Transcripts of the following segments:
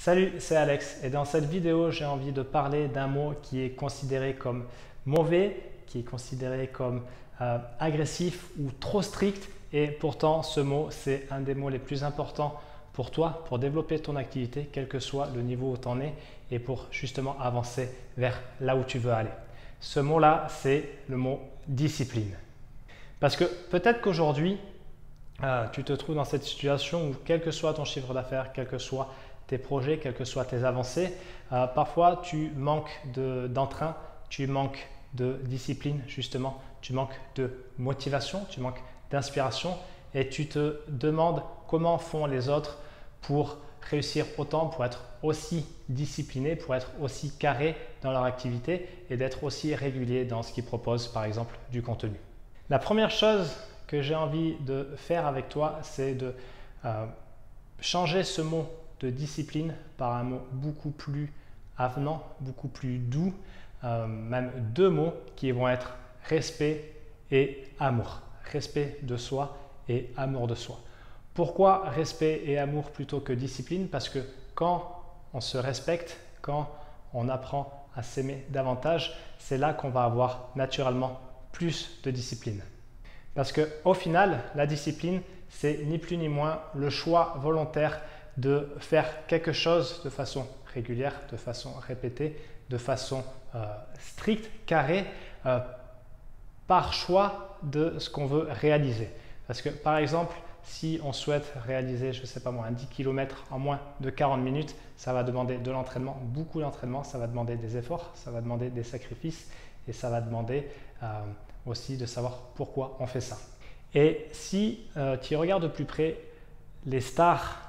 Salut, c'est Alex et dans cette vidéo, j'ai envie de parler d'un mot qui est considéré comme mauvais, qui est considéré comme agressif ou trop strict et pourtant ce mot, c'est un des mots les plus importants pour toi, pour développer ton activité, quel que soit le niveau où tu en es et pour justement avancer vers là où tu veux aller. Ce mot-là, c'est le mot discipline. Parce que peut-être qu'aujourd'hui, tu te trouves dans cette situation où quel que soit ton chiffre d'affaires, quel que soit tes projets, quelles que soient tes avancées, parfois tu manques d'entrain, tu manques de discipline justement, tu manques de motivation, tu manques d'inspiration et tu te demandes comment font les autres pour réussir autant, pour être aussi discipliné, pour être aussi carré dans leur activité et d'être aussi régulier dans ce qu'ils proposent, par exemple du contenu. La première chose que j'ai envie de faire avec toi, c'est de changer ce mot de discipline par un mot beaucoup plus avenant, beaucoup plus doux, même deux mots qui vont être respect et amour. Respect de soi et amour de soi. Pourquoi respect et amour plutôt que discipline? Parce que quand on se respecte, quand on apprend à s'aimer davantage, c'est là qu'on va avoir naturellement plus de discipline. Parce qu'au final, la discipline, c'est ni plus ni moins le choix volontaire de faire quelque chose de façon régulière, de façon répétée, de façon stricte, carrée, par choix de ce qu'on veut réaliser. Parce que par exemple, si on souhaite réaliser, je ne sais pas moi, un 10 km en moins de 40 minutes, ça va demander de l'entraînement, beaucoup d'entraînement, ça va demander des efforts, ça va demander des sacrifices et ça va demander aussi de savoir pourquoi on fait ça. Et si tu regardes de plus près, les stars,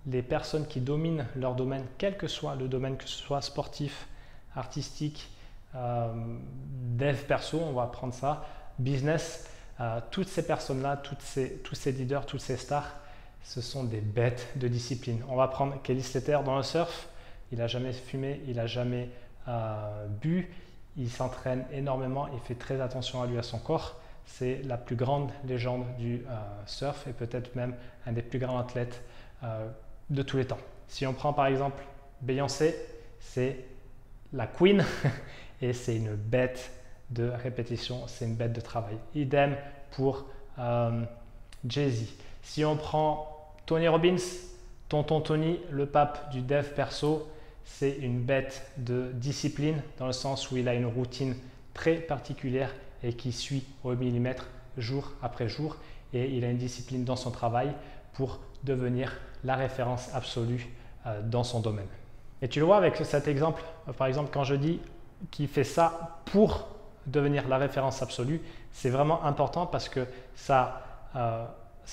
les personnes qui dominent leur domaine, quel que soit le domaine, que ce soit sportif, artistique, dev perso, on va prendre ça, business, toutes ces personnes-là, tous ces leaders, toutes ces stars, ce sont des bêtes de discipline. On va prendre Kelly Slater dans le surf, il n'a jamais fumé, il n'a jamais bu, il s'entraîne énormément, il fait très attention à lui, à son corps. C'est la plus grande légende du surf et peut-être même un des plus grands athlètes de tous les temps. Si on prend par exemple Beyoncé, c'est la queen et c'est une bête de répétition, c'est une bête de travail. Idem pour Jay-Z. Si on prend Tony Robbins, Tonton Tony, le pape du dev perso, c'est une bête de discipline dans le sens où il a une routine très particulière et qui suit au millimètre jour après jour et il a une discipline dans son travail pour devenir la référence absolue dans son domaine. Et tu le vois avec cet exemple, par exemple quand je dis qu'il fait ça pour devenir la référence absolue, c'est vraiment important parce que ça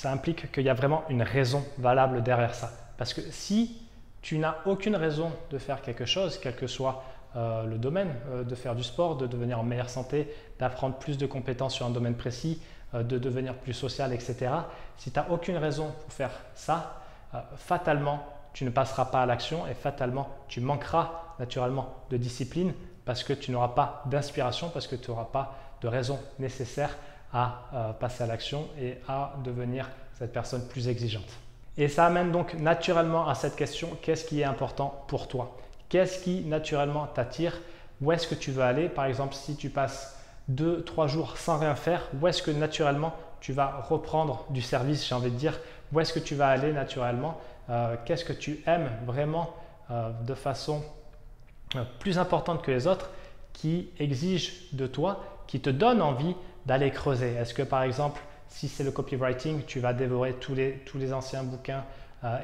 implique qu'il y a vraiment une raison valable derrière ça. Parce que si tu n'as aucune raison de faire quelque chose, quel que soit le domaine, de faire du sport, de devenir en meilleure santé, d'apprendre plus de compétences sur un domaine précis, de devenir plus social, etc. Si tu n'as aucune raison pour faire ça, fatalement, tu ne passeras pas à l'action et fatalement, tu manqueras naturellement de discipline parce que tu n'auras pas d'inspiration, parce que tu n'auras pas de raison nécessaire à passer à l'action et à devenir cette personne plus exigeante. Et ça amène donc naturellement à cette question, qu'est-ce qui est important pour toi? Qu'est-ce qui naturellement t'attire? Où est-ce que tu veux aller? Par exemple, si tu passes 2-3 jours sans rien faire, où est-ce que naturellement tu vas reprendre du service, j'ai envie de dire? Où est-ce que tu vas aller naturellement? Qu'est-ce que tu aimes vraiment de façon plus importante que les autres, qui exige de toi, qui te donne envie d'aller creuser? Est-ce que par exemple, si c'est le copywriting, tu vas dévorer tous les anciens bouquins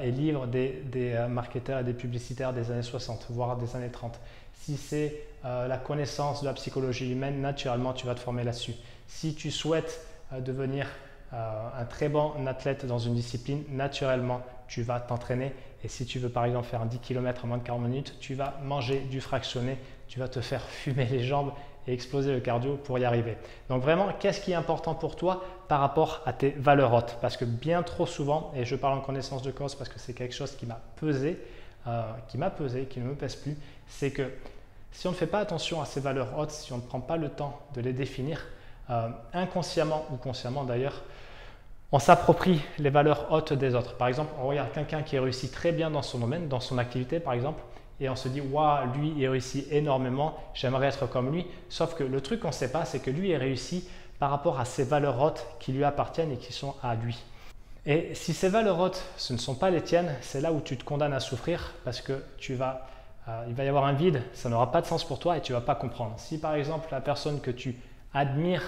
et livres des marketeurs et des publicitaires des années 60, voire des années 30. Si c'est la connaissance de la psychologie humaine, naturellement, tu vas te former là-dessus. Si tu souhaites devenir un très bon athlète dans une discipline, naturellement, tu vas t'entraîner. Et si tu veux par exemple faire un 10 km en moins de 40 minutes, tu vas manger du fractionné, tu vas te faire fumer les jambes et exploser le cardio pour y arriver. Donc vraiment, qu'est-ce qui est important pour toi par rapport à tes valeurs hautes? Parce que bien trop souvent, et je parle en connaissance de cause parce que c'est quelque chose qui m'a pesé, qui ne me pèse plus, c'est que si on ne fait pas attention à ces valeurs hautes, si on ne prend pas le temps de les définir, inconsciemment ou consciemment d'ailleurs, on s'approprie les valeurs hautes des autres. Par exemple, on regarde quelqu'un qui réussit très bien dans son domaine, dans son activité par exemple, et on se dit « Waouh, lui, il réussit énormément, j'aimerais être comme lui ». Sauf que le truc qu'on ne sait pas, c'est que lui, il réussit par rapport à ses valeurs hautes qui lui appartiennent et qui sont à lui. Et si ces valeurs hautes, ce ne sont pas les tiennes, c'est là où tu te condamnes à souffrir parce que il va y avoir un vide, ça n'aura pas de sens pour toi et tu ne vas pas comprendre. Si par exemple, la personne que tu admires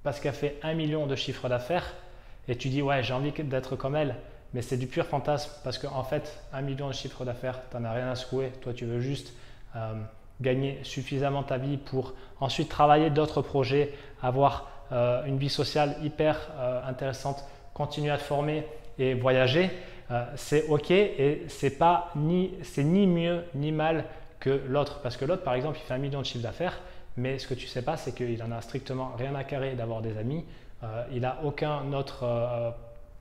parce qu'elle fait 1 million de chiffre d'affaires et tu dis « Ouais, j'ai envie d'être comme elle », mais c'est du pur fantasme parce qu'en fait, 1 million de chiffre d'affaires, tu n'en as rien à secouer. Toi, tu veux juste gagner suffisamment ta vie pour ensuite travailler d'autres projets, avoir une vie sociale hyper intéressante, continuer à te former et voyager. C'est OK et c'est ni mieux ni mal que l'autre. Parce que l'autre, par exemple, il fait 1 million de chiffre d'affaires, mais ce que tu ne sais pas, c'est qu'il en a strictement rien à carrer d'avoir des amis. Il n'a aucun autre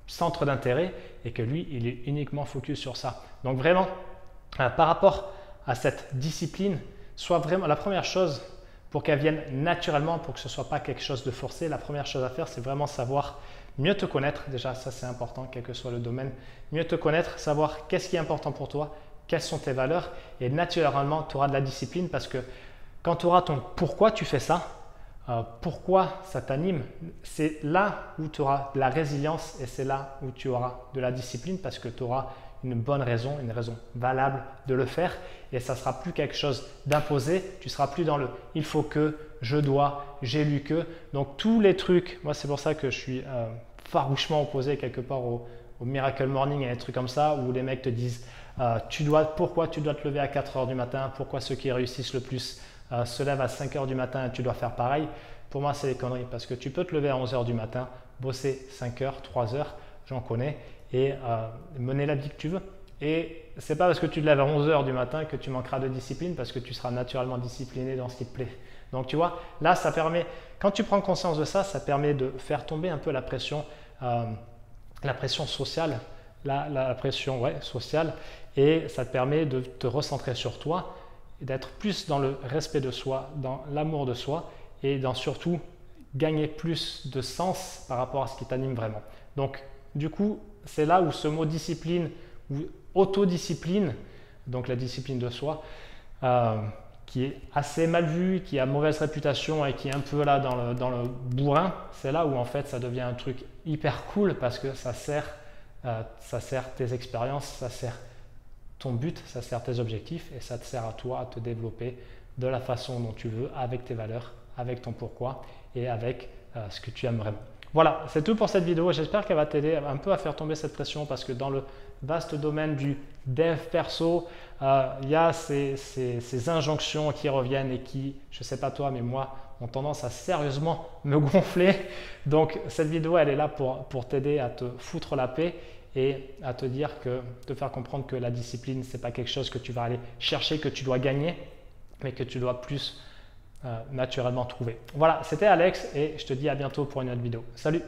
centre d'intérêt et que lui, il est uniquement focus sur ça. Donc vraiment, par rapport à cette discipline, soit vraiment la première chose pour qu'elle vienne naturellement, pour que ce ne soit pas quelque chose de forcé, la première chose à faire, c'est vraiment savoir mieux te connaître. Déjà, ça c'est important, quel que soit le domaine. Mieux te connaître, savoir qu'est-ce qui est important pour toi, quelles sont tes valeurs et naturellement, tu auras de la discipline parce que quand tu auras ton pourquoi tu fais ça, pourquoi ça t'anime, c'est là où tu auras de la résilience et c'est là où tu auras de la discipline parce que tu auras une bonne raison, une raison valable de le faire et ça ne sera plus quelque chose d'imposé, tu ne seras plus dans le « il faut que »,« je dois »,« j'ai lu que ». Donc tous les trucs, moi c'est pour ça que je suis farouchement opposé quelque part au Miracle Morning et des trucs comme ça où les mecs te disent pourquoi tu dois te lever à 4 heures du matin, pourquoi ceux qui réussissent le plus se lèvent à 5 heures du matin et tu dois faire pareil. Pour moi, c'est des conneries parce que tu peux te lever à 11 heures du matin, bosser 5 heures, 3 heures, j'en connais, et mener la vie que tu veux. Et c'est pas parce que tu te lèves à 11 heures du matin que tu manqueras de discipline parce que tu seras naturellement discipliné dans ce qui te plaît. Donc tu vois, là, ça permet, quand tu prends conscience de ça, ça permet de faire tomber un peu la pression sociale, la pression sociale, et ça te permet de te recentrer sur toi, d'être plus dans le respect de soi, dans l'amour de soi et dans surtout gagner plus de sens par rapport à ce qui t'anime vraiment. Donc du coup, c'est là où ce mot discipline ou autodiscipline, donc la discipline de soi, qui est assez mal vue, qui a mauvaise réputation et qui est un peu là dans le bourrin, c'est là où en fait ça devient un truc hyper cool parce que ça sert tes expériences, ça sert ton but, ça sert tes objectifs et ça te sert à toi à te développer de la façon dont tu veux, avec tes valeurs, avec ton pourquoi et avec ce que tu aimes vraiment. Voilà, c'est tout pour cette vidéo. J'espère qu'elle va t'aider un peu à faire tomber cette pression parce que dans le vaste domaine du dev perso, il y a ces injonctions qui reviennent et qui, je ne sais pas toi, mais moi, ont tendance à sérieusement me gonfler. Donc cette vidéo, elle est là pour t'aider à te foutre la paix et à te faire comprendre que la discipline, ce n'est pas quelque chose que tu vas aller chercher, que tu dois gagner, mais que tu dois plus naturellement trouver. Voilà, c'était Alex et je te dis à bientôt pour une autre vidéo. Salut!